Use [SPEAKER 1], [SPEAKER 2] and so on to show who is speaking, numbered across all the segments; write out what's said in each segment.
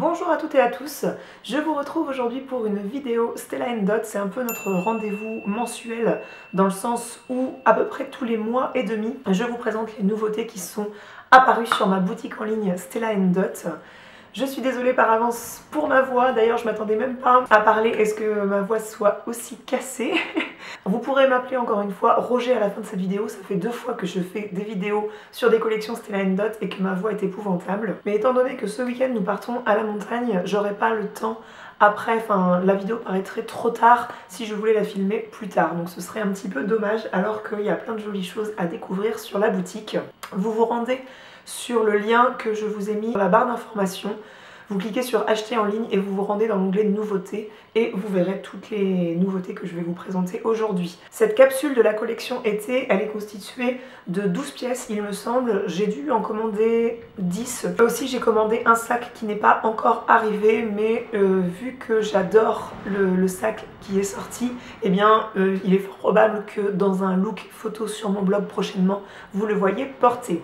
[SPEAKER 1] Bonjour à toutes et à tous, je vous retrouve aujourd'hui pour une vidéo Stella & Dot. C'est un peu notre rendez-vous mensuel dans le sens où à peu près tous les mois et demi, je vous présente les nouveautés qui sont apparues sur ma boutique en ligne Stella & Dot. Je suis désolée par avance pour ma voix, d'ailleurs je m'attendais même pas à parler et ce que ma voix soit aussi cassée. Vous pourrez m'appeler encore une fois Roger à la fin de cette vidéo, ça fait 2 fois que je fais des vidéos sur des collections Stella & Dot et que ma voix est épouvantable. Mais étant donné que ce week-end nous partons à la montagne, j'aurai pas le temps après, enfin la vidéo paraîtrait trop tard si je voulais la filmer plus tard. Donc ce serait un petit peu dommage alors qu'il y a plein de jolies choses à découvrir sur la boutique. Vous vous rendez sur le lien que je vous ai mis dans la barre d'information. Vous cliquez sur acheter en ligne et vous vous rendez dans l'onglet nouveautés et vous verrez toutes les nouveautés que je vais vous présenter aujourd'hui. Cette capsule de la collection été, elle est constituée de 12 pièces il me semble. J'ai dû en commander 10. Aussi j'ai commandé un sac qui n'est pas encore arrivé mais vu que j'adore le sac qui est sorti, eh bien il est fort probable que dans un look photo sur mon blog prochainement vous le voyez porté.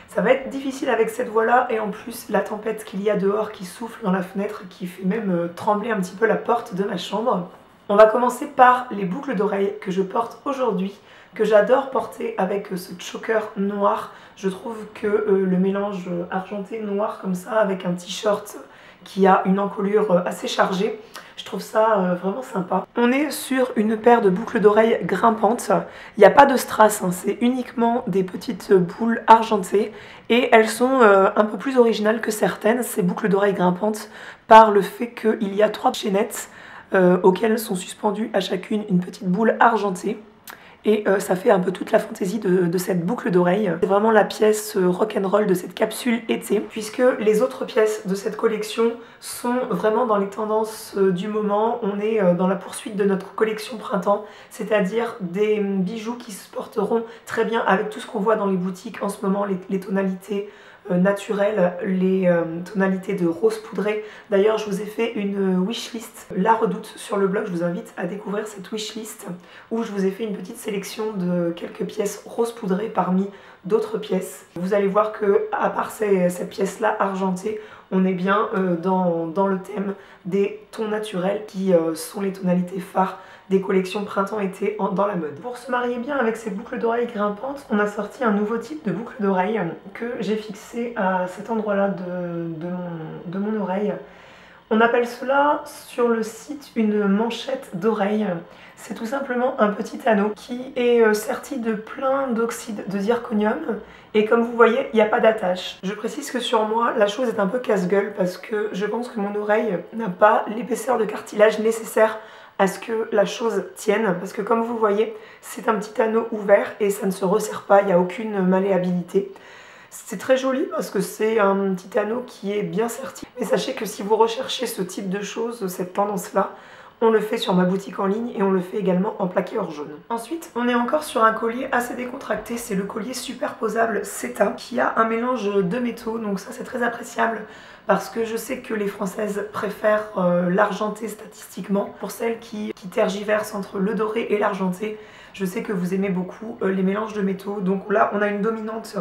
[SPEAKER 1] Ça va être difficile avec cette voix là et en plus la tempête qu'il y a dehors qui souffle dans la fenêtre qui fait même trembler un petit peu la porte de ma chambre. On va commencer par les boucles d'oreilles que je porte aujourd'hui, que j'adore porter avec ce choker noir. Je trouve que le mélange argenté noir comme ça avec un t-shirt qui a une encolure assez chargée, je trouve ça vraiment sympa. On est sur une paire de boucles d'oreilles grimpantes. Il n'y a pas de strass, hein, c'est uniquement des petites boules argentées et elles sont un peu plus originales que certaines, ces boucles d'oreilles grimpantes, par le fait qu'il y a 3 chaînettes auxquelles sont suspendues à chacune une petite boule argentée. Et ça fait un peu toute la fantaisie de cette boucle d'oreille. C'est vraiment la pièce rock'n'roll de cette capsule été, puisque les autres pièces de cette collection sont vraiment dans les tendances du moment. On est dans la poursuite de notre collection printemps, c'est-à-dire des bijoux qui se porteront très bien avec tout ce qu'on voit dans les boutiques en ce moment, les tonalités naturelles, les tonalités de rose poudré. D'ailleurs je vous ai fait une wishlist La Redoute sur le blog, je vous invite à découvrir cette wishlist où je vous ai fait une petite sélection de quelques pièces rose poudré parmi d'autres pièces. Vous allez voir que à part cette pièce là argentée, on est bien dans le thème des tons naturels qui sont les tonalités phares des collections printemps-été dans la mode. Pour se marier bien avec ces boucles d'oreilles grimpantes, on a sorti un nouveau type de boucle d'oreille que j'ai fixé à cet endroit-là de mon oreille. On appelle cela sur le site une manchette d'oreille. C'est tout simplement un petit anneau qui est serti de plein d'oxyde de zirconium et comme vous voyez, il n'y a pas d'attache. Je précise que sur moi, la chose est un peu casse-gueule parce que je pense que mon oreille n'a pas l'épaisseur de cartilage nécessaire à ce que la chose tienne, parce que comme vous voyez, c'est un petit anneau ouvert et ça ne se resserre pas, il n'y a aucune malléabilité. C'est très joli parce que c'est un petit anneau qui est bien serti. Mais sachez que si vous recherchez ce type de choses, cette tendance-là, on le fait sur ma boutique en ligne et on le fait également en plaqué or jaune. Ensuite, on est encore sur un collier assez décontracté, c'est le collier superposable Seta qui a un mélange de métaux, donc ça c'est très appréciable parce que je sais que les Françaises préfèrent l'argenté statistiquement. Pour celles qui tergiversent entre le doré et l'argenté, je sais que vous aimez beaucoup les mélanges de métaux. Donc là, on a une dominante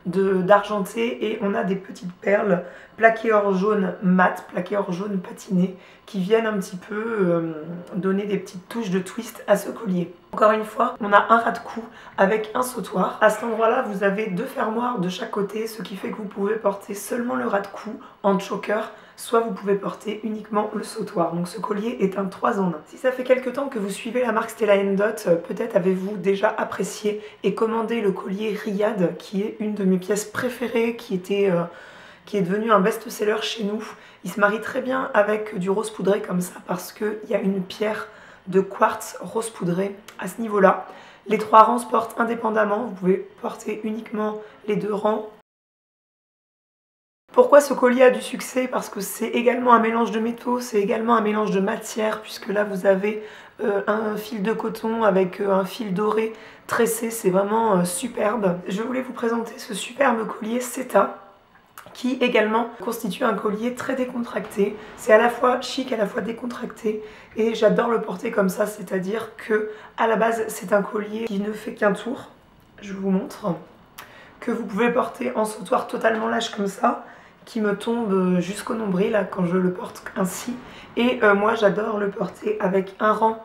[SPEAKER 1] d'argenté et on a des petites perles plaqué or jaune mat, plaqué or jaune patiné, qui viennent un petit peu donner des petites touches de twist à ce collier. Encore une fois, on a un ras de cou avec un sautoir. À cet endroit-là, vous avez 2 fermoirs de chaque côté, ce qui fait que vous pouvez porter seulement le ras de cou en choker, soit vous pouvez porter uniquement le sautoir. Donc ce collier est un 3 en 1. Si ça fait quelque temps que vous suivez la marque Stella & Dot, peut-être avez-vous déjà apprécié et commandé le collier Riyad, qui est une de mes pièces préférées, qui est devenu un best-seller chez nous. Il se marie très bien avec du rose poudré comme ça parce qu'il y a une pierre de quartz rose poudré à ce niveau-là. Les 3 rangs se portent indépendamment, vous pouvez porter uniquement les 2 rangs. Pourquoi ce collier a du succès? Parce que c'est également un mélange de métaux, c'est également un mélange de matières, puisque là vous avez un fil de coton avec un fil doré tressé, c'est vraiment superbe. Je voulais vous présenter ce superbe collier Seta, qui également constitue un collier très décontracté. C'est à la fois chic, à la fois décontracté, et j'adore le porter comme ça, c'est-à-dire que à la base c'est un collier qui ne fait qu'un tour. Je vous montre que vous pouvez porter en sautoir totalement lâche comme ça, qui me tombe jusqu'au nombril là, quand je le porte ainsi. Et moi j'adore le porter avec un rang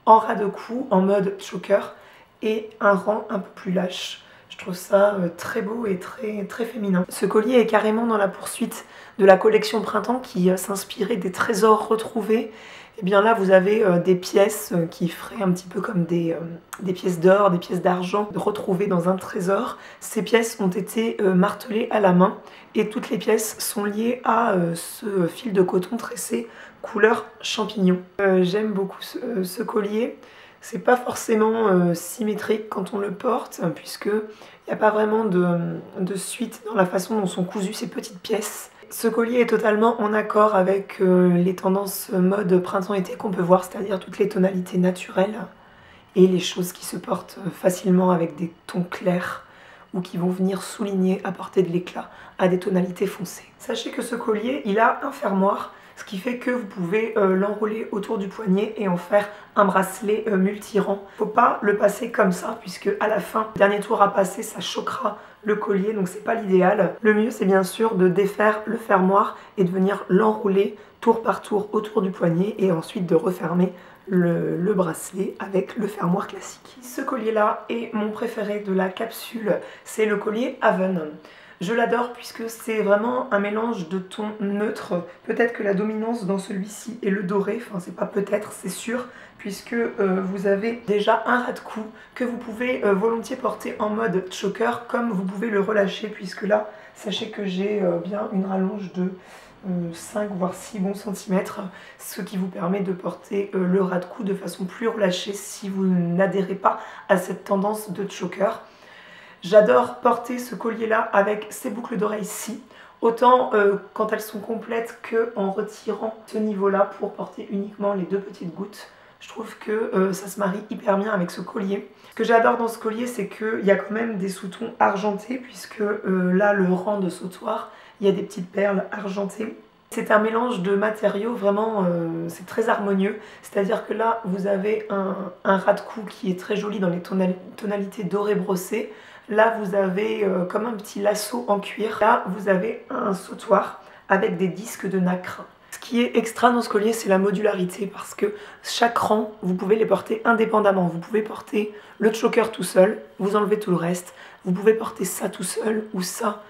[SPEAKER 1] en ras de cou en mode choker et un rang un peu plus lâche. Je trouve ça très beau et très féminin. Ce collier est carrément dans la poursuite de la collection printemps qui s'inspirait des trésors retrouvés. Et bien là vous avez des pièces qui feraient un petit peu comme des pièces d'or, des pièces d'argent retrouvées dans un trésor. Ces pièces ont été martelées à la main et toutes les pièces sont liées à ce fil de coton tressé couleur champignon. J'aime beaucoup ce collier. C'est pas forcément symétrique quand on le porte, puisque il n'y a pas vraiment de suite dans la façon dont sont cousues ces petites pièces. Ce collier est totalement en accord avec les tendances mode printemps-été qu'on peut voir, c'est-à-dire toutes les tonalités naturelles et les choses qui se portent facilement avec des tons clairs ou qui vont venir souligner, apporter de l'éclat à des tonalités foncées. Sachez que ce collier, il a un fermoir, ce qui fait que vous pouvez l'enrouler autour du poignet et en faire un bracelet multi-rang. Faut pas le passer comme ça, puisque à la fin, le dernier tour à passer, ça choquera le collier, donc c'est pas l'idéal. Le mieux, c'est bien sûr de défaire le fermoir et de venir l'enrouler tour par tour autour du poignet et ensuite de refermer le bracelet avec le fermoir classique. Ce collier-là est mon préféré de la capsule, c'est le collier Haven. Je l'adore puisque c'est vraiment un mélange de tons neutres. Peut-être que la dominance dans celui-ci est le doré, enfin c'est pas peut-être, c'est sûr, puisque vous avez déjà un ras de cou que vous pouvez volontiers porter en mode choker, comme vous pouvez le relâcher, puisque là, sachez que j'ai bien une rallonge de 5 voire 6 bons centimètres, ce qui vous permet de porter le ras de cou de façon plus relâchée si vous n'adhérez pas à cette tendance de choker. J'adore porter ce collier-là avec ces boucles d'oreilles-ci, autant quand elles sont complètes qu'en retirant ce niveau-là pour porter uniquement les deux petites gouttes. Je trouve que ça se marie hyper bien avec ce collier. Ce que j'adore dans ce collier, c'est qu'il y a quand même des sous-tons argentés, puisque là, le rang de sautoir, il y a des petites perles argentées. C'est un mélange de matériaux, vraiment, c'est très harmonieux. C'est-à-dire que là, vous avez un ras de cou qui est très joli dans les tonalités dorées brossées. Là, vous avez comme un petit lasso en cuir. Là, vous avez un sautoir avec des disques de nacre. Ce qui est extra dans ce collier, c'est la modularité, parce que chaque rang, vous pouvez les porter indépendamment. Vous pouvez porter le choker tout seul, vous enlevez tout le reste. Vous pouvez porter ça tout seul ou ça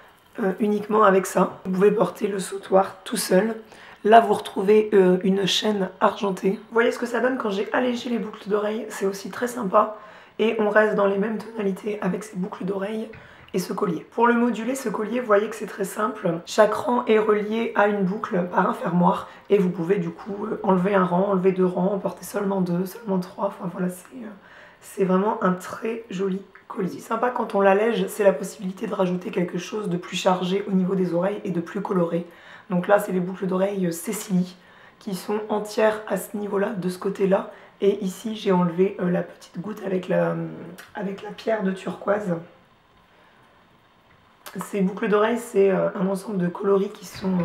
[SPEAKER 1] uniquement avec ça. Vous pouvez porter le sautoir tout seul. Là, vous retrouvez une chaîne argentée. Vous voyez ce que ça donne quand j'ai allégé les boucles d'oreilles, c'est aussi très sympa. Et on reste dans les mêmes tonalités avec ces boucles d'oreilles et ce collier. Pour le moduler, ce collier, vous voyez que c'est très simple. Chaque rang est relié à une boucle par un fermoir et vous pouvez du coup enlever un rang, enlever deux rangs, en porter seulement deux, seulement trois. Enfin voilà, c'est vraiment un très joli collier. Sympa quand on l'allège, c'est la possibilité de rajouter quelque chose de plus chargé au niveau des oreilles et de plus coloré. Donc là, c'est les boucles d'oreilles Cécilie qui sont entières à ce niveau-là, de ce côté-là. Et ici, j'ai enlevé la petite goutte avec la pierre de turquoise. Ces boucles d'oreilles, c'est un ensemble de coloris qui sont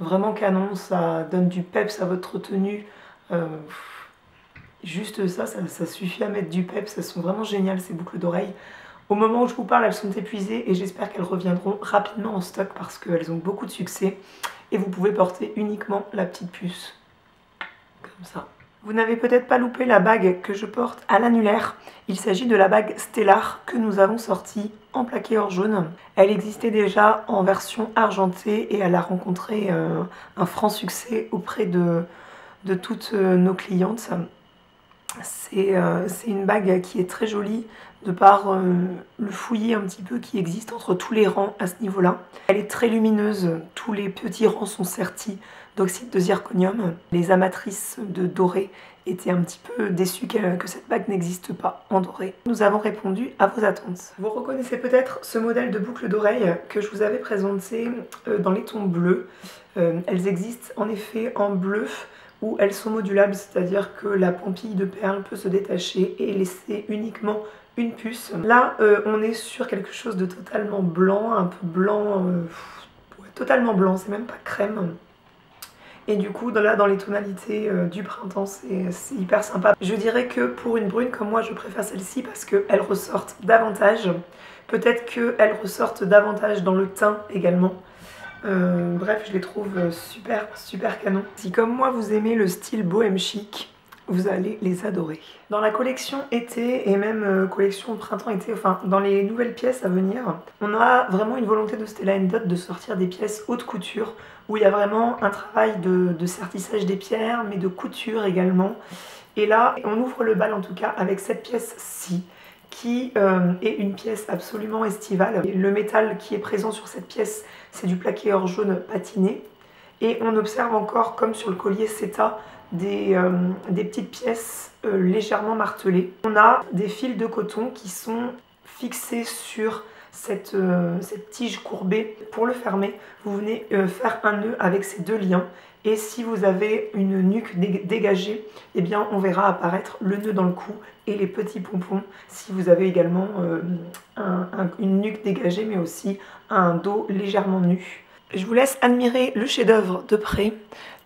[SPEAKER 1] vraiment canons. Ça donne du peps à votre tenue. Juste ça suffit à mettre du peps. Elles sont vraiment géniales, ces boucles d'oreilles. Au moment où je vous parle, elles sont épuisées et j'espère qu'elles reviendront rapidement en stock parce qu'elles ont beaucoup de succès. Et vous pouvez porter uniquement la petite puce, comme ça. Vous n'avez peut-être pas loupé la bague que je porte à l'annulaire. Il s'agit de la bague Stellar que nous avons sortie en plaqué or jaune. Elle existait déjà en version argentée et elle a rencontré un franc succès auprès de toutes nos clientes. C'est une bague qui est très jolie de par le fouillis un petit peu qui existe entre tous les rangs à ce niveau-là. Elle est très lumineuse, tous les petits rangs sont sertis d'oxyde de zirconium. Les amatrices de doré étaient un petit peu déçues que cette bague n'existe pas en doré. Nous avons répondu à vos attentes. Vous reconnaissez peut-être ce modèle de boucle d'oreille que je vous avais présenté dans les tons bleus. Elles existent en effet en bleu, où elles sont modulables, c'est-à-dire que la pampille de perles peut se détacher et laisser uniquement une puce. Là, on est sur quelque chose de totalement blanc, un peu blanc, totalement blanc, c'est même pas crème. Et du coup, là, dans les tonalités du printemps, c'est hyper sympa. Je dirais que pour une brune comme moi, je préfère celle-ci parce qu'elles ressortent davantage. Peut-être qu'elles ressortent davantage dans le teint également. Bref, je les trouve super canon. Si comme moi vous aimez le style bohème chic, vous allez les adorer. Dans la collection été et même collection printemps-été, enfin dans les nouvelles pièces à venir, on a vraiment une volonté de Stella Dot de sortir des pièces haute couture où il y a vraiment un travail de sertissage des pierres mais de couture également. Et là, on ouvre le bal en tout cas avec cette pièce-ci qui est une pièce absolument estivale. Le métal qui est présent sur cette pièce, c'est du plaqué or jaune patiné. Et on observe encore, comme sur le collier Seta, des petites pièces légèrement martelées. On a des fils de coton qui sont fixés sur cette tige courbée. Pour le fermer, vous venez faire un nœud avec ces deux liens. Et si vous avez une nuque dégagée, eh bien on verra apparaître le nœud dans le cou et les petits pompons si vous avez également une nuque dégagée mais aussi un dos légèrement nu. Je vous laisse admirer le chef-d'œuvre de près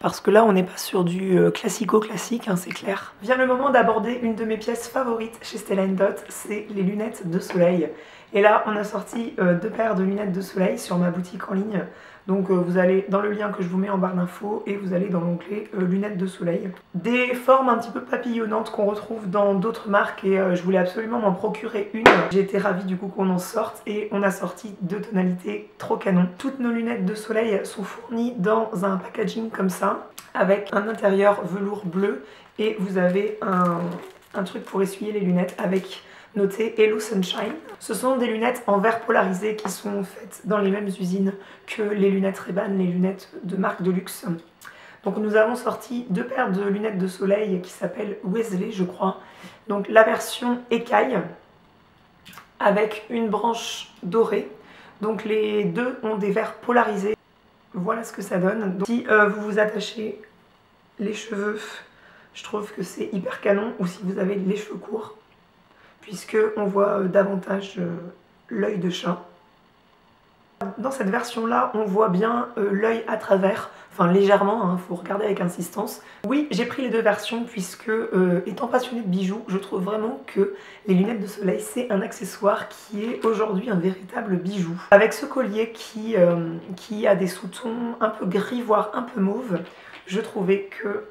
[SPEAKER 1] parce que là on n'est pas sur du classico-classique, hein, c'est clair. Vient le moment d'aborder une de mes pièces favorites chez Stella Dot, c'est les lunettes de soleil. Et là on a sorti deux paires de lunettes de soleil sur ma boutique en ligne. Donc vous allez dans le lien que je vous mets en barre d'infos et vous allez dans l'onglet lunettes de soleil. Des formes un petit peu papillonnantes qu'on retrouve dans d'autres marques et je voulais absolument m'en procurer une. J'ai été ravie du coup qu'on en sorte et on a sorti deux tonalités trop canon. Toutes nos lunettes de soleil sont fournies dans un packaging comme ça avec un intérieur velours bleu et vous avez un truc pour essuyer les lunettes avec noté Hello Sunshine. Ce sont des lunettes en verre polarisé qui sont faites dans les mêmes usines que les lunettes Ray-Ban, les lunettes de marque de luxe. Donc nous avons sorti deux paires de lunettes de soleil qui s'appellent Wesley je crois. Donc la version écaille avec une branche dorée. Donc les deux ont des verres polarisés. Voilà ce que ça donne. Donc, si vous vous attachez les cheveux, je trouve que c'est hyper canon. Ou si vous avez les cheveux courts, puisque on voit davantage l'œil de chat. Dans cette version-là, on voit bien l'œil à travers, enfin légèrement, hein, faut regarder avec insistance. Oui, j'ai pris les deux versions puisque, étant passionnée de bijoux, je trouve vraiment que les lunettes de soleil, c'est un accessoire qui est aujourd'hui un véritable bijou. Avec ce collier qui a des sous-tons un peu gris, voire un peu mauve, je trouvais que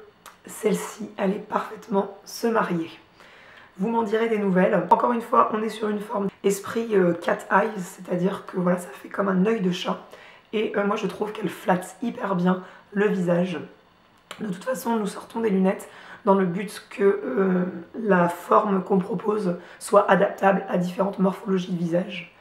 [SPEAKER 1] celle-ci allait parfaitement se marier. Vous m'en direz des nouvelles. Encore une fois, on est sur une forme esprit cat eyes, c'est-à-dire que voilà, ça fait comme un œil de chat. Et moi, je trouve qu'elle flatte hyper bien le visage. De toute façon, nous sortons des lunettes dans le but que la forme qu'on propose soit adaptable à différentes morphologies de visage.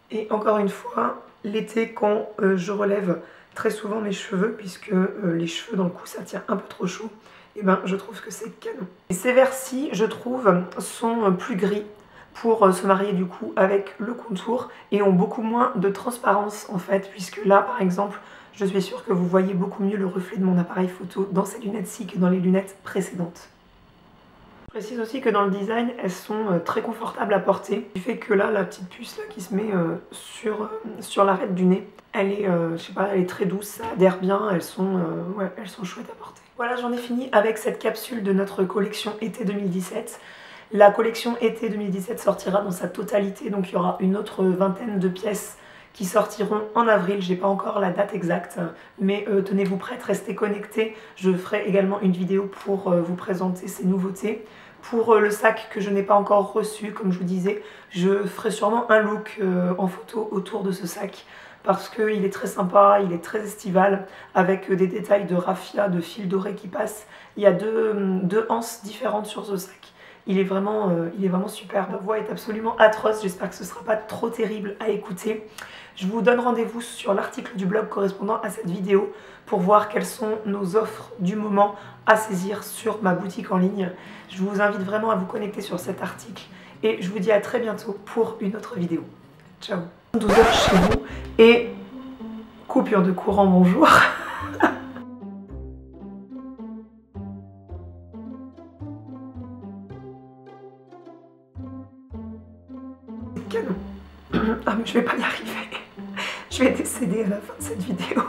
[SPEAKER 1] Et encore une fois, l'été, quand je relève très souvent mes cheveux, puisque les cheveux dans le cou, ça tient un peu trop chaud, et ben je trouve que c'est canon. Et ces vers-ci, je trouve, sont plus gris pour se marier du coup avec le contour et ont beaucoup moins de transparence en fait, puisque là par exemple, je suis sûre que vous voyez beaucoup mieux le reflet de mon appareil photo dans ces lunettes-ci que dans les lunettes précédentes. Je précise aussi que dans le design, elles sont très confortables à porter. Du fait que là, la petite puce là, qui se met sur l'arête du nez, elle est, je sais pas, elle est très douce, ça adhère bien, elles sont chouettes à porter. Voilà, j'en ai fini avec cette capsule de notre collection été 2017. La collection été 2017 sortira dans sa totalité, donc il y aura une autre vingtaine de pièces qui sortiront en avril. J'ai pas encore la date exacte, mais tenez-vous prêts, restez connectés. Je ferai également une vidéo pour vous présenter ces nouveautés. Pour le sac que je n'ai pas encore reçu, comme je vous disais, je ferai sûrement un look en photo autour de ce sac parce qu'il est très sympa, il est très estival, avec des détails de raffia, de fil doré qui passent. Il y a deux anses différentes sur ce sac. Il est vraiment superbe. Ma voix est absolument atroce, j'espère que ce ne sera pas trop terrible à écouter. Je vous donne rendez-vous sur l'article du blog correspondant à cette vidéo pour voir quelles sont nos offres du moment à saisir sur ma boutique en ligne. Je vous invite vraiment à vous connecter sur cet article et je vous dis à très bientôt pour une autre vidéo. Ciao. 12 h chez vous et coupure de courant, bonjour. Canon. Ah mais je vais pas y arriver. Je vais décéder à la fin de cette vidéo.